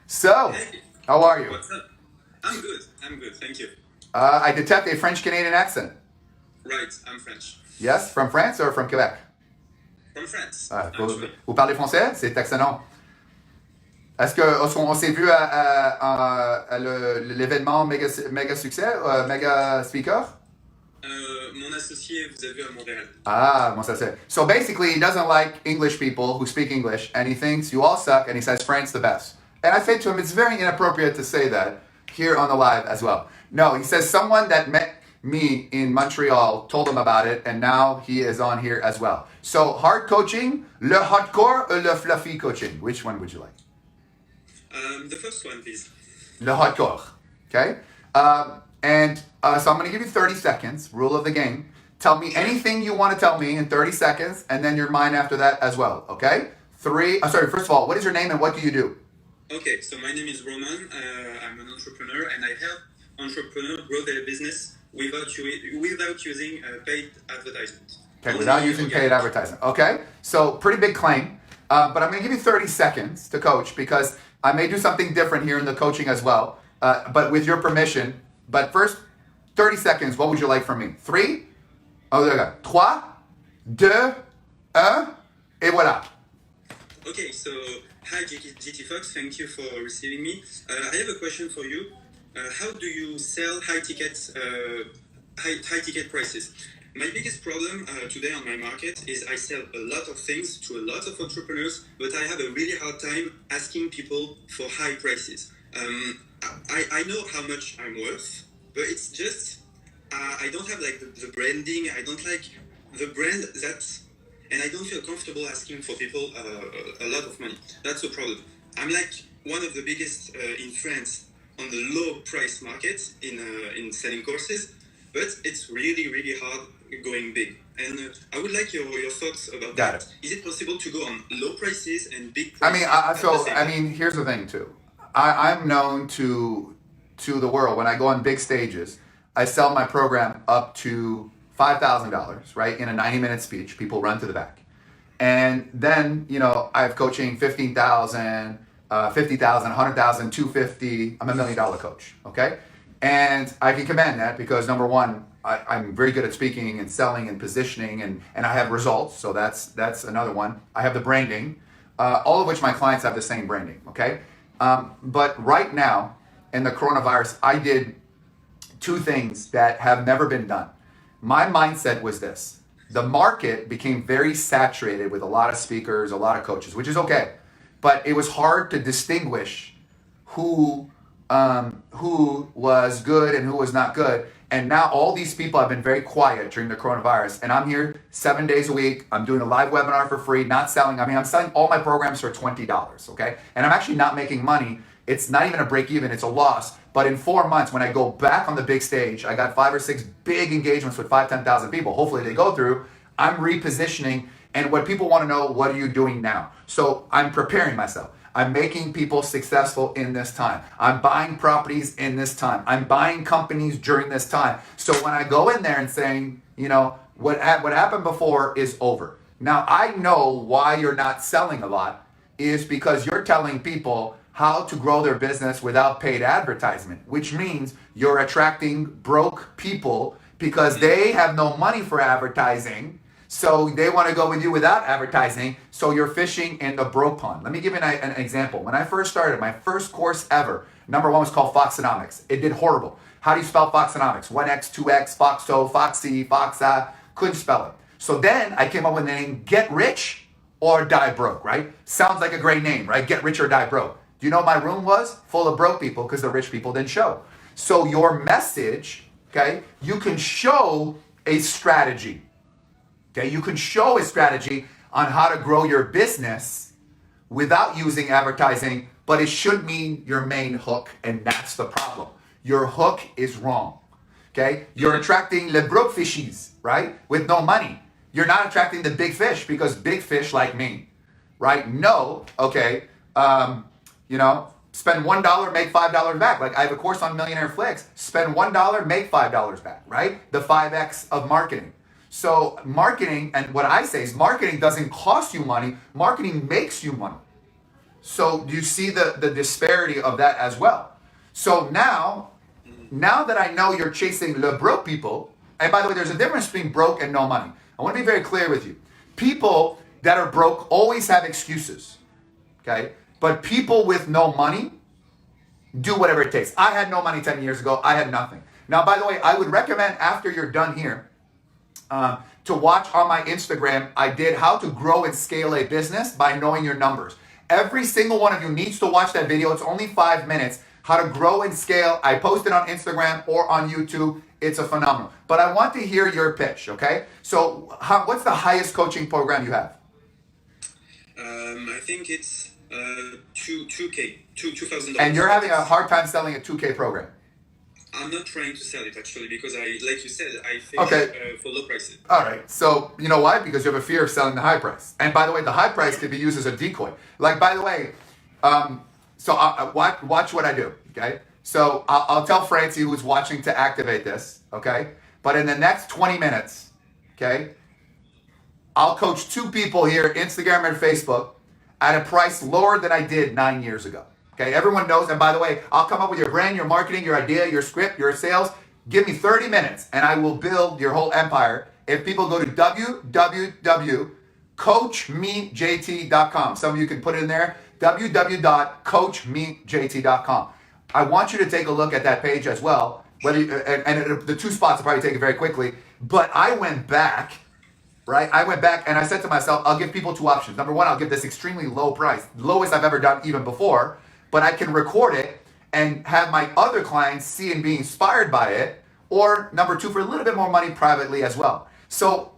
So, Hey, how are you? what's up? I'm good. I'm good. Thank you. I detect a French-Canadian accent. Right, I'm French. Yes, from France or from Quebec? From France, Vous, actually. vous parlez français? C'est excellent. Est-ce qu'on s'est vu à l'événement méga succès, méga speaker? Mon associé vous a vu à Montréal. Ah, bon, ça c'est. So basically, he doesn't like English people who speak English, and he thinks you all suck, and he says French the best. And I say to him, it's very inappropriate to say that here on the live as well. No, he says someone that met me in Montreal told him about it, and now he is on here as well. So hard coaching, le hardcore or le fluffy coaching? Which one would you like? The first one, please. Le hardcore, okay? So I'm going to give you 30 seconds, rule of the game. Tell me anything you want to tell me in 30 seconds, and then your mind after that as well, okay? First of all, what is your name and what do you do? Okay, so my name is Romàn. I'm an entrepreneur, and I help entrepreneurs grow their business without using paid advertisement. Okay, without using paid advertising. Okay, so pretty big claim, but I'm going to give you 30 seconds to coach because I may do something different here in the coaching as well, but with your permission. But first, 30 seconds, what would you like from me? 3, oh, there we go. 3, 2, 1, et voilà. Okay, so hi GT Fox, thank you for receiving me. I have a question for you. How do you sell high ticket prices? My biggest problem today on my market is I sell a lot of things to a lot of entrepreneurs, but I have a really hard time asking people for high prices. I know how much I'm worth, but it's just I don't have like the branding. I don't like the brand and I don't feel comfortable asking for people a lot of money. That's the problem. I'm like one of the biggest in France on the low price market in selling courses, but it's really, really hard going big. And I would like your thoughts about that. Is it possible to go on low prices and big prices? Here's the thing too. I'm known to the world when I go on big stages. I sell my program up to $5,000, right? In a 90-minute speech, people run to the back. And then, I have coaching 15,000, 50,000, 100,000, 250. I'm $1 million coach, okay? And I can command that because number one, I'm very good at speaking and selling and positioning and I have results. So that's another one. I have the branding, all of which my clients have the same branding, okay? But right now in the coronavirus, I did 2 things that have never been done. My mindset was this. The market became very saturated with a lot of speakers, a lot of coaches, which is okay. But it was hard to distinguish who was good and who was not good. And now all these people have been very quiet during the coronavirus. And I'm here 7 days a week. I'm doing a live webinar for free, not selling. I'm selling all my programs for $20, okay? And I'm actually not making money. It's not even a break even, it's a loss. But in 4 months, when I go back on the big stage, I got 5 or 6 big engagements with 5,000-10,000 people. Hopefully they go through. I'm repositioning. And what people want to know, what are you doing now? So I'm preparing myself. I'm making people successful in this time. I'm buying properties in this time. I'm buying companies during this time. So when I go in there and saying, what happened before is over. Now I know why you're not selling a lot is because you're telling people how to grow their business without paid advertisement, which means you're attracting broke people because they have no money for advertising. So they want to go with you without advertising. So you're fishing in the broke pond. Let me give you an example. When I first started, my first course ever, number 1 was called Foxonomics. It did horrible. How do you spell Foxonomics? 1X, 2X, Foxo, Foxy, Foxa. Couldn't spell it. So then I came up with the name Get Rich or Die Broke, right? Sounds like a great name, right? Get Rich or Die Broke. Do you know what my room was? Full of broke people because the rich people didn't show. So your message, okay, you can show a strategy. Okay, you can show a strategy on how to grow your business without using advertising, but it should mean your main hook, and that's the problem. Your hook is wrong. Okay, you're attracting le broke fishies, right? With no money. You're not attracting the big fish because big fish like me, right? No, okay. Spend $1, make $5 back. Like I have a course on Millionaire Flicks. Spend $1, make $5 back, right? The 5X of marketing. So marketing, and what I say is marketing doesn't cost you money. Marketing makes you money. So do you see the disparity of that as well? So now that I know you're chasing le broke people, and by the way, there's a difference between broke and no money. I want to be very clear with you. People that are broke always have excuses, okay? But people with no money do whatever it takes. I had no money 10 years ago. I had nothing. Now, by the way, I would recommend after you're done here to watch on my Instagram. I did how to grow and scale a business by knowing your numbers. Every single one of you needs to watch that video. It's only 5 minutes. How to grow and scale. I post it on Instagram or on YouTube. It's a phenomenal. But I want to hear your pitch, okay? So what's the highest coaching program you have? I think it's $2,000. And you're having a hard time selling a 2K program. I'm not trying to sell it actually because like you said, I fish for low prices. All right. So you know why? Because you have a fear of selling the high price. And by the way, the high price can be used as a decoy. Like, by the way, watch what I do. Okay. So I'll tell Francie who's watching to activate this. Okay. But in the next 20 minutes, okay, I'll coach 2 people here, Instagram and Facebook, at a price lower than I did 9 years ago. Okay, everyone knows. And by the way, I'll come up with your brand, your marketing, your idea, your script, your sales. Give me 30 minutes and I will build your whole empire. If people go to www.coachmejt.com, some of you can put it in there, www.coachmejt.com. I want you to take a look at that page as well. And the 2 spots, I'll probably take it very quickly. But I went back, right? I went back and I said to myself, I'll give people 2 options. Number 1, I'll give this extremely low price, lowest I've ever done even before. But I can record it and have my other clients see and be inspired by it. Or number 2, for a little bit more money privately as well. So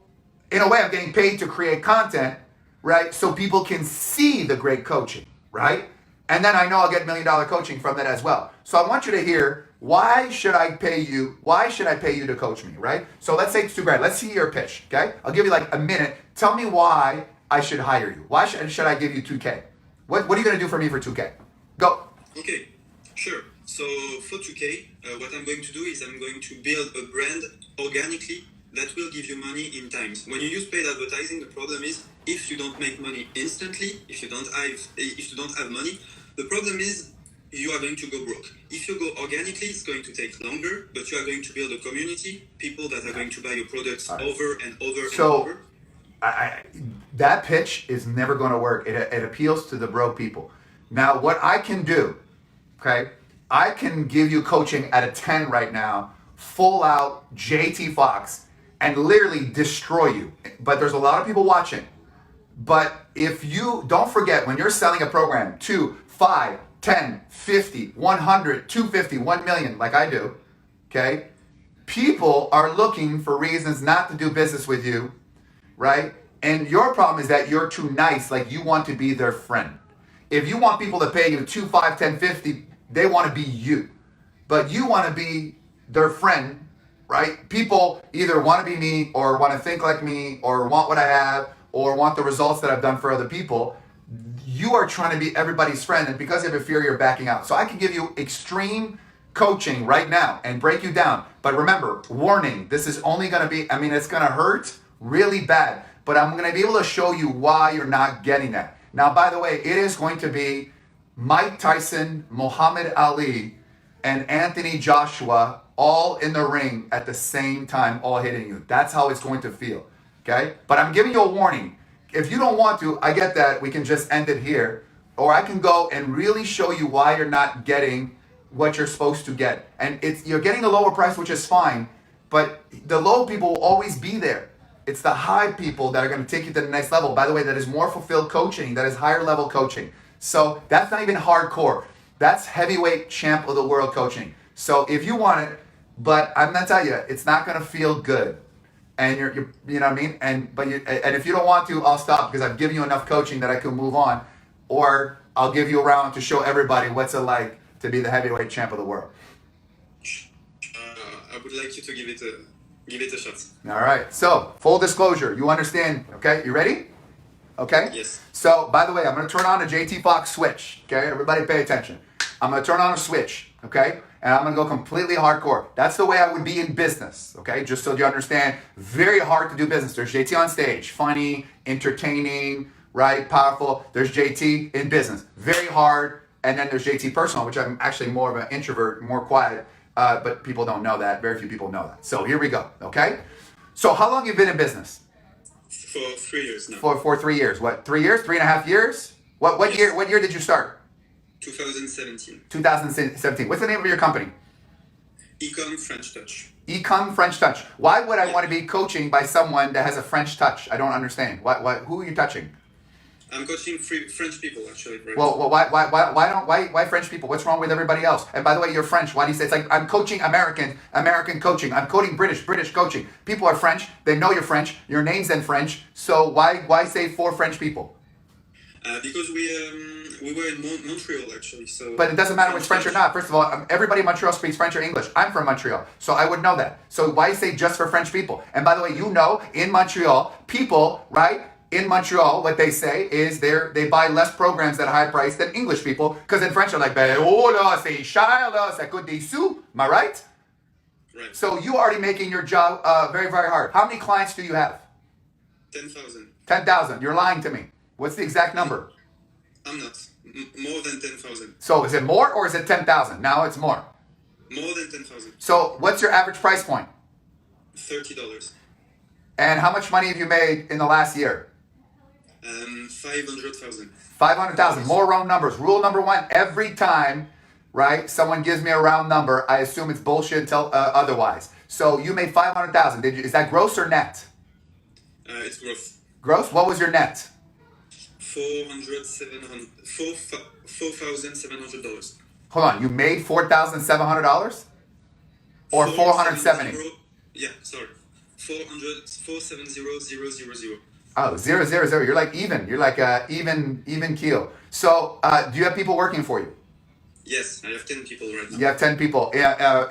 in a way, I'm getting paid to create content, right? So people can see the great coaching, right? And then I know I'll get $1 million coaching from that as well. So I want you to hear, why should I pay you? Why should I pay you to coach me, right? So let's say it's $2,000. Let's see your pitch, okay? I'll give you like a minute. Tell me why I should hire you. Why should I give you $2,000? What are you going to do for me for $2,000? Go. Okay, sure. So for 2K, what I'm going to do is I'm going to build a brand organically that will give you money in times. When you use paid advertising, the problem is if you don't make money instantly, if you don't have money, the problem is you are going to go broke. If you go organically, it's going to take longer, but you are going to build a community, people that are going to buy your products over and over and over. That pitch is never going to work. It appeals to the broke people. Now, what I can do, okay, I can give you coaching at a 10 right now, full out JT Fox, and literally destroy you. But there's a lot of people watching. But if you, don't forget, when you're selling a program, 2, 5, 10, 50, 100, 250, 1 million, like I do, okay, people are looking for reasons not to do business with you, right? And your problem is that you're too nice, like you want to be their friend. If you want people to pay you 2, 5, 10, 50, they want to be you. But you want to be their friend, right? People either want to be me or want to think like me or want what I have or want the results that I've done for other people. You are trying to be everybody's friend, and because you have a fear, you're backing out. So I can give you extreme coaching right now and break you down. But remember, warning, this is only going to be, it's going to hurt really bad. But I'm going to be able to show you why you're not getting that. Now, by the way, it is going to be Mike Tyson, Muhammad Ali, and Anthony Joshua all in the ring at the same time, all hitting you. That's how it's going to feel, okay? But I'm giving you a warning. If you don't want to, I get that. We can just end it here. Or I can go and really show you why you're not getting what you're supposed to get. And you're getting a lower price, which is fine, but the low people will always be there. It's the high people that are going to take you to the next level. By the way, that is more fulfilled coaching. That is higher level coaching. So that's not even hardcore. That's heavyweight champ of the world coaching. So if you want it, but I'm going to tell you, it's not going to feel good. And you're you know what I mean? And if you don't want to, I'll stop because I've given you enough coaching that I can move on. Or I'll give you a round to show everybody what's it like to be the heavyweight champ of the world. I would like you to give it a shot. All right. So, full disclosure, you understand, okay? You ready? Okay? Yes. So, by the way, I'm going to turn on a JT Fox switch, okay? Everybody pay attention. I'm going to turn on a switch, okay? And I'm going to go completely hardcore. That's the way I would be in business, okay? Just so you understand, very hard to do business. There's JT on stage, funny, entertaining, right? Powerful. There's JT in business, very hard. And then there's JT personal, which I'm actually more of an introvert, more quiet. But people don't know that. Very few people know that. So here we go. Okay. So how long have you been in business? For 3 years now. For 3 years. What? 3 years? 3.5 years? What year? What year did you start? 2017. 2017. What's the name of your company? ECOM French Touch. ECOM French Touch. Why would I want to be coaching by someone that has a French touch? I don't understand. Who are you touching? I'm coaching French people actually. Right? Well, why French people? What's wrong with everybody else? And by the way, you're French. Why do you say it's like I'm coaching American coaching? I'm coding British coaching. People are French. They know you're French. Your name's in French. So why say for French people? Because we were in Montreal actually. So. But it doesn't matter what's French or not. First of all, everybody in Montreal speaks French or English. I'm from Montreal, so I would know that. So why say just for French people? And by the way, you know, in Montreal, people, right? In Montreal, what they say is they buy less programs at a high price than English people, because in French they're like, oh là, c'est cher là, ça coûte des sous. Am I right? Right. So you already making your job very, very hard. How many clients do you have? 10,000. 10,000. You're lying to me. What's the exact number? I'm not. More than 10,000. So is it more or is it 10,000? Now it's more. More than 10,000. So what's your average price point? $30. And how much money have you made in the last year? 500,000. 500,000. More round numbers. Rule number one, every time, right, someone gives me a round number, I assume it's bullshit until otherwise. So you made 500,000. Is that gross or net? It's gross. Gross? What was your net? $4,700. Hold on. You made $4,700? Or 470? Yeah, sorry. 470,000. Oh, 000. You're like even. You're like even keel. So do you have people working for you? Yes, I have 10 people right now. You have 10 people.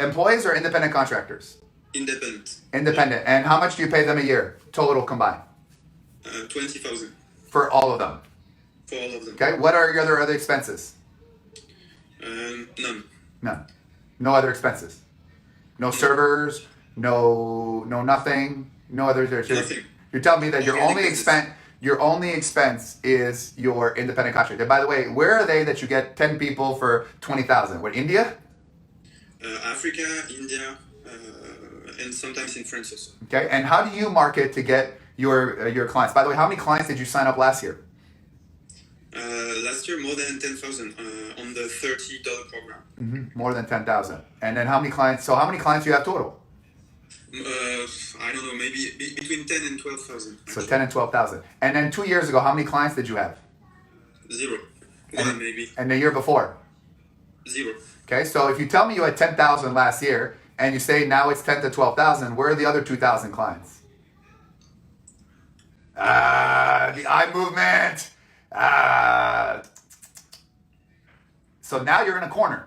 Employees or independent contractors? Independent. Independent. And how much do you pay them a year, total combined? 20,000. For all of them? For all of them. Okay. What are your other expenses? None. None. No other expenses? No servers? No nothing? No other... Nothing. You're telling me that your only expense is your independent contractor. And by the way, where are they that you get 10 people for 20,000? What, India? Africa, India, and sometimes in France also. Okay, and how do you market to get your clients? By the way, how many clients did you sign up last year? Last year, more than 10,000 on the $30 program. Mm-hmm. More than 10,000. And then how many clients? So how many clients do you have total? I don't know, maybe between 10 and 12,000. So 10 and 12,000. And then 2 years ago, how many clients did you have? 0. One maybe. And the year before? 0. Okay, so if you tell me you had 10,000 last year, and you say now it's 10 to 12,000, where are the other 2,000 clients? The eye movement. So now you're in a corner.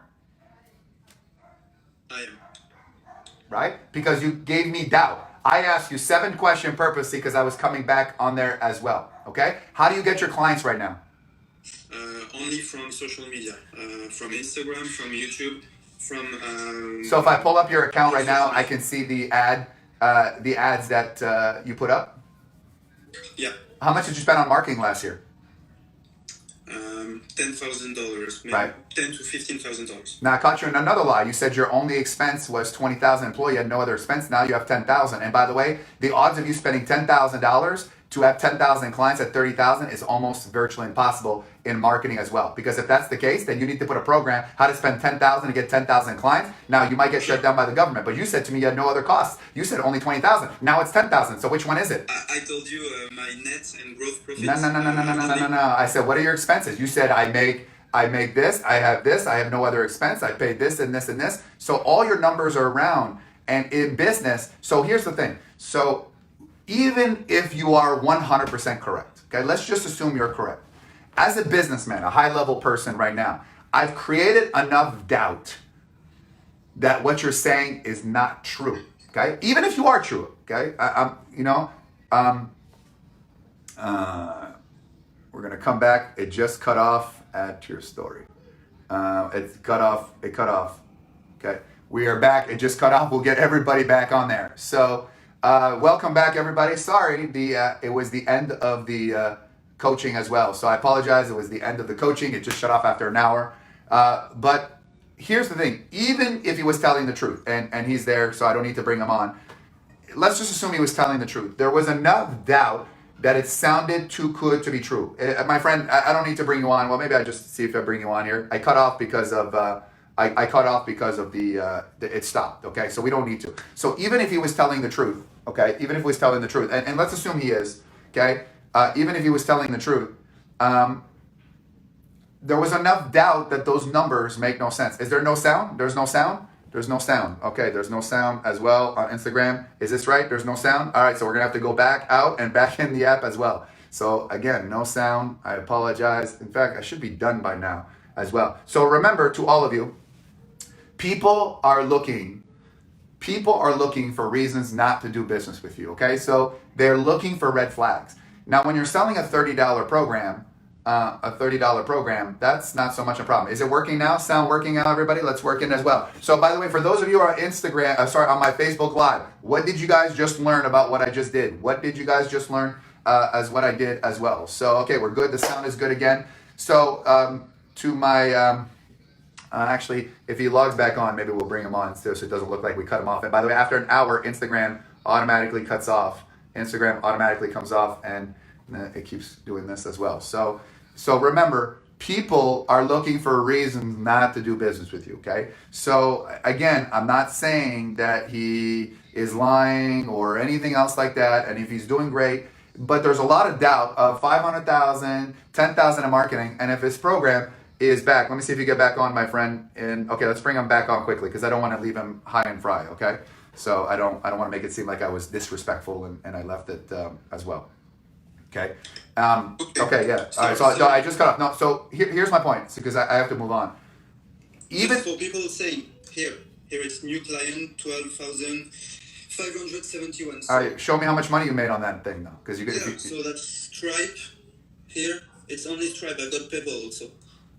I am. Right? Because you gave me doubt. I asked you 7 questions purposely because I was coming back on there as well. Okay? How do you get your clients right now? Only from social media. From Instagram, from YouTube, from... So if I pull up your account right now, I can see the ads that you put up? Yeah. How much did you spend on marketing last year? $10,000, maybe right. $10,000 to $15,000. Now I caught you in another lie. You said your only expense was 20,000 employee. You had no other expense. Now you have 10,000. And by the way, the odds of you spending $10,000 to have 10,000 clients at 30,000 is almost virtually impossible in marketing as well. Because if that's the case, then you need to put a program how to spend 10,000 to get 10,000 clients. Now you might get shut down by the government, but you said to me you had no other costs. You said only 20,000. Now it's 10,000. So which one is it? I told you my net and growth profits. No. I said, what are your expenses? You said I make this, I have no other expense, I pay this and this and this. So all your numbers are around. And in business, so here's the thing. So even if you are 100% correct, okay, let's just assume you're correct. As a businessman, a high-level person right now, I've created enough doubt that what you're saying is not true, okay? Even if you are true, okay? We're gonna come back. It just cut off at your story. It cut off, okay? We are back, it just cut off. We'll get everybody back on there. So welcome back, everybody. Sorry, it was the end of the coaching as well. So I apologize. It was the end of the coaching. It just shut off after an hour. But here's the thing. Even if he was telling the truth, and he's there, so I don't need to bring him on. Let's just assume he was telling the truth. There was enough doubt that it sounded too good to be true. My friend, I don't need to bring you on. Well, maybe I just see if I bring you on here. I cut off because of I cut off because of the it stopped. Okay, so we don't need to. So even if he was telling the truth, okay, even if he was telling the truth, and let's assume he is, okay, even if he was telling the truth, there was enough doubt that those numbers make no sense. Is there no sound? There's no sound. There's no sound. Okay, there's no sound as well on Instagram. Is this right? There's no sound? All right, so we're going to have to go back out and back in the app as well. So again, no sound. I apologize. In fact, I should be done by now as well. So remember, to all of you, people are looking for reasons not to do business with you, okay? So they're looking for red flags. Now, when you're selling a $30 program, that's not so much a problem. Is it working now? Sound working out, everybody? Let's work in as well. So by the way, for those of you who are on Instagram, on my Facebook Live, what did you guys just learn about what I just did? What did you guys just learn as what I did as well? So, okay, we're good. The sound is good again. So to my, actually, if he logs back on, maybe we'll bring him on so it doesn't look like we cut him off. And by the way, after an hour, Instagram automatically cuts off. Instagram automatically comes off, and it keeps doing this as well. So remember, people are looking for reasons not to do business with you, okay? So again, I'm not saying that he is lying or anything else like that, and if he's doing great, but there's a lot of doubt of 500,000, 10,000 in marketing, and if his program is back, let me see if you get back on, my friend. And okay, let's bring him back on quickly because I don't want to leave him high and fry, okay? So I don't want to make it seem like I was disrespectful and I left it as well. Okay. Okay. Yeah. All right. So I just cut off. No. So here's my point, because I have to move on. Even just for people saying here it's new client 12,571. All right. Show me how much money you made on that thing, though, because so that's Stripe. Here it's only Stripe. I've got PayPal also.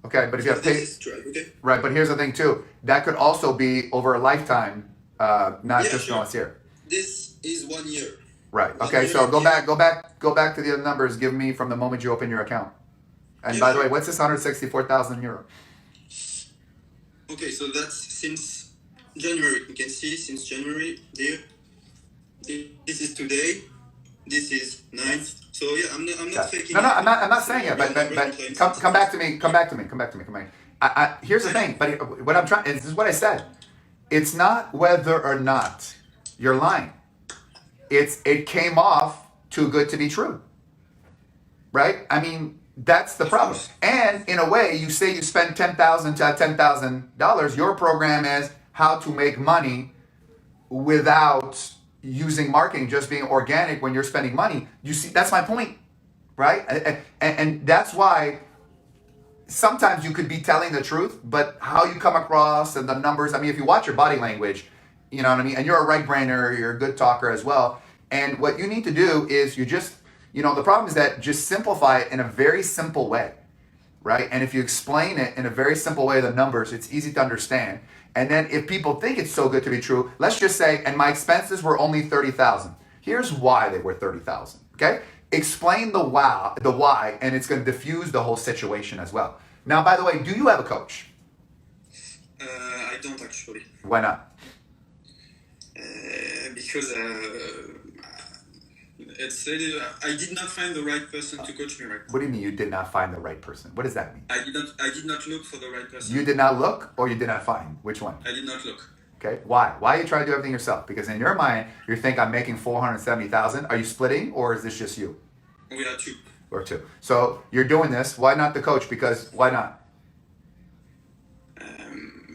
Okay, but if you have paid, okay. Right? But here's the thing too. That could also be over a lifetime, not just once here. This is 1 year. Right. Okay. So go back to the other numbers. Give me from the moment you open your account. And by the way, what's this 164,000 euro? Okay, so that's since January. You can see since January there. This is today. This is 9th. So yeah, I'm not faking. No, I'm not saying it. But come back to me. Here's the thing. But what I'm trying, this is what I said. It's not whether or not you're lying. It came off too good to be true, right? I mean, that's the problem. And in a way, you say you spend $10,000 to $10,000. Your program is how to make money without using marketing, just being organic when you're spending money. You see, that's my point, right? And that's why sometimes you could be telling the truth, but how you come across and the numbers. I mean, if you watch your body language, you know what I mean? And you're a right-brainer, you're a good talker as well. And what you need to do is the problem is that just simplify it in a very simple way, right? And if you explain it in a very simple way, the numbers, it's easy to understand. And then if people think it's so good to be true, let's just say, and my expenses were only 30,000. Here's why they were 30,000, okay? Explain the why, and it's going to diffuse the whole situation as well. Now, by the way, do you have a coach? I don't actually. Why not? Because I did not find the right person to coach me right now. What do you mean you did not find the right person? What does that mean? I did not look for the right person. You did not look, or you did not find? Which one? I did not look. Okay. Why? Why are you trying to do everything yourself? Because in your mind, you think I'm making 470,000. Are you splitting, or is this just you? We are two. Or two. So you're doing this. Why not the coach? Because why not?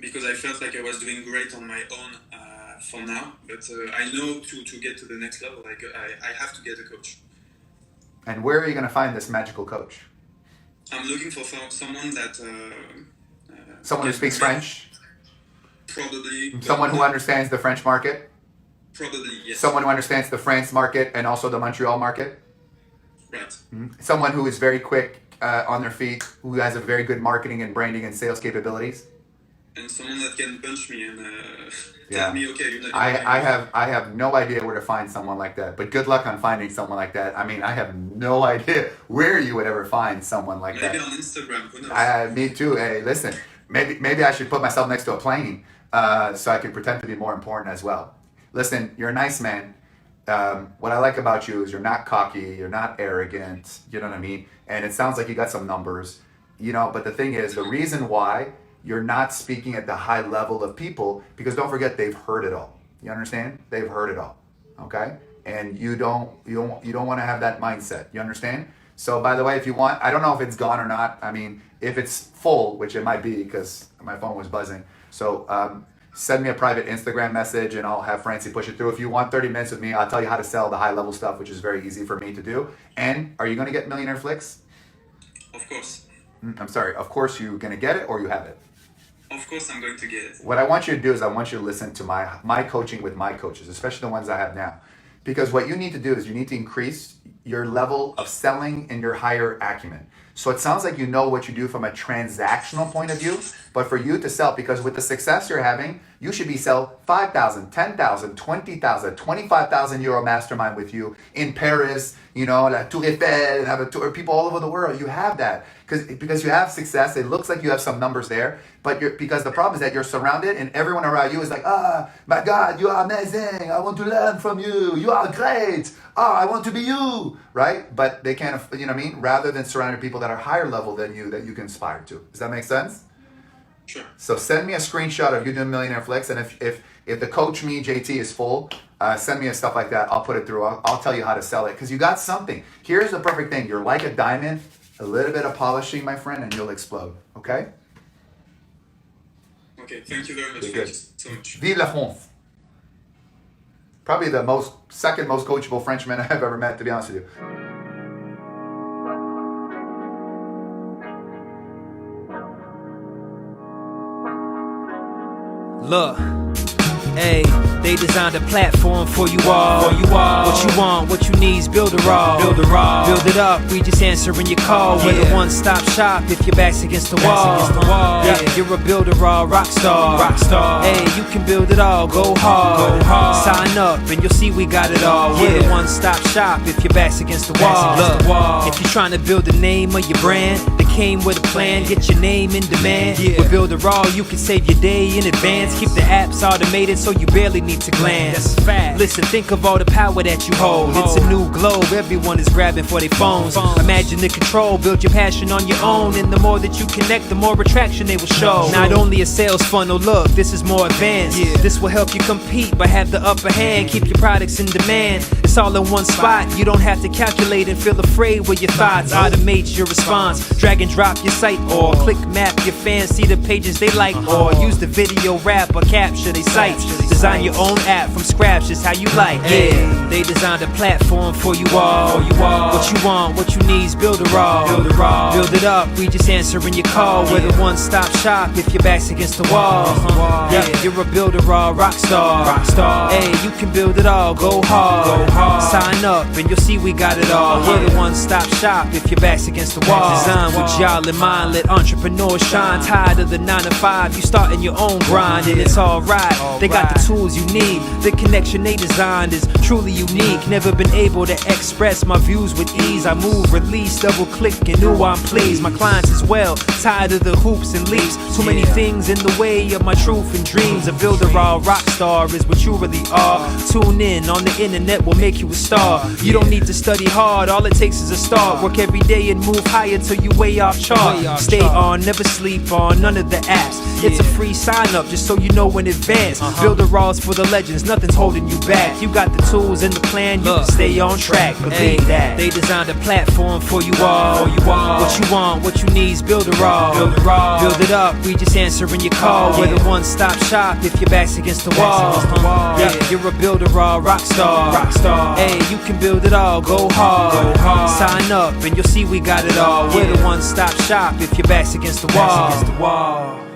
Because I felt like I was doing great on my own for now, but I know to get to the next level, I have to get a coach. And where are you going to find this magical coach? I'm looking for someone that... someone who speaks French? Probably. Someone who understands the French market? Probably, yes. Someone who understands the France market and also the Montreal market? Right. Mm-hmm. Someone who is very quick on their feet, who has a very good marketing and branding and sales capabilities? and someone that can punch me and Yeah. tell me, okay, you're not. I have no idea where to find someone like that. But good luck on finding someone like that. I mean, I have no idea where you would ever find someone like Maybe that. on Instagram, who knows? Me too. Hey, listen, maybe I should put myself next to a plane so I can pretend to be more important as well. Listen, you're a nice man. What I like about you is you're not cocky, you're not arrogant, you know what I mean? And it sounds like you got some numbers, you know, but the thing is, the reason why you're not speaking at the high level of people, because don't forget, they've heard it all. You understand? They've heard it all, okay? And you don't want to have that mindset, you understand? So by the way, if you want, I don't know if it's gone or not. I mean, if it's full, which it might be because my phone was buzzing. So send me a private Instagram message and I'll have Francie push it through. If you want 30 minutes with me, I'll tell you how to sell the high level stuff, which is very easy for me to do. And are you going to get Millionaire Flicks? Of course. I'm sorry, of course you're going to get it or you have it? Of course I'm going to get it. What I want you to do is I want you to listen to my coaching with my coaches, especially the ones I have now. Because what you need to do is you need to increase your level of selling and your higher acumen. So it sounds like you know what you do from a transactional point of view, but for you to sell, because with the success you're having, you should be sell 5,000, 10,000, 20,000, 25,000 euro mastermind with you in Paris, you know, la Tour Eiffel, and have a tour, people all over the world. You have that because you have success. It looks like you have some numbers there, but because the problem is that you're surrounded and everyone around you is like, my God, you are amazing. I want to learn from you. You are great. I want to be you, right? But they can't, you know what I mean? Rather than surrounding people that are higher level than you that you can aspire to. Does that make sense? Sure. So send me a screenshot of you doing Millionaire Flicks, and if the coach me JT is full, send me a stuff like that. I'll put it through. I'll tell you how to sell it because you got something. Here's the perfect thing. You're like a diamond. A little bit of polishing, my friend, and you'll explode. Okay? Okay. Thank you very much. You're Thank good. you so much. Vive la France. Probably the second most coachable Frenchman I've ever met, to be honest with you. Look, hey, they designed a platform for you all. What you want, what you need is Builderall. Build it up, we just answering your call. We're the one-stop shop if your back's against the wall. Yeah, you're a Builderall rock star. Hey, you can build it all, go hard. Sign up and you'll see we got it all. We're the one-stop shop if your back's against the wall. Look, if you're trying to build the name of your brand, came with a plan, get your name in demand. With Builderall, you can save your day in advance. Keep the apps automated so you barely need to glance. Listen, think of all the power that you hold. It's a new globe, everyone is grabbing for their phones. Imagine the control, build your passion on your own. And the more that you connect, the more attraction they will show. Not only a sales funnel, look, this is more advanced. This will help you compete, but have the upper hand. Keep your products in demand. It's all in one spot. You don't have to calculate and feel afraid with your thoughts. Automate your response. Drag and drop your site or click map your fans, see the pages they like, or use the video wrap or capture their sites. Design your own app from scratch, just how you like. Yeah, they designed a platform for you all. What you want, what you need is Builderall. Build it up, we just answering your call. We're the one-stop shop if your back's against the wall. Yeah, you're a Builderall rock star. Hey, you can build it all, go hard. Sign up and you'll see we got it all. We're the one-stop shop if your back's against the wall. Design with y'all in mind, let entrepreneurs shine. Tired of the 9 to 5, you starting your own grind, and it's alright. They got the tools you need. The connection they designed is truly unique. Never been able to express my views with ease. I move, release, double click, and ooh, I'm pleased. My clients as well, tired of the hoops and leaps. Too many things in the way of my truth and dreams. A Builderall rock star is what you really are. Tune in on the internet will make you a star. You don't need to study hard, all it takes is a start. Work every day and move higher till you way off chart. Stay on, never sleep on none of the apps. It's a free sign up just so you know in advance. Builderall's for the legends, nothing's holding you back. You got the tools and the plan, you can stay on track. Believe that. They designed a platform for you all. What you want, what you need is Builderall. Build it up, we just answering your call. We're the one-stop shop if your back's against the wall. Yeah, you're a Builderall rock star. Hey, you can build it all, go hard. Sign up and you'll see we got it all. We're the one-stop shop if your back's against the wall.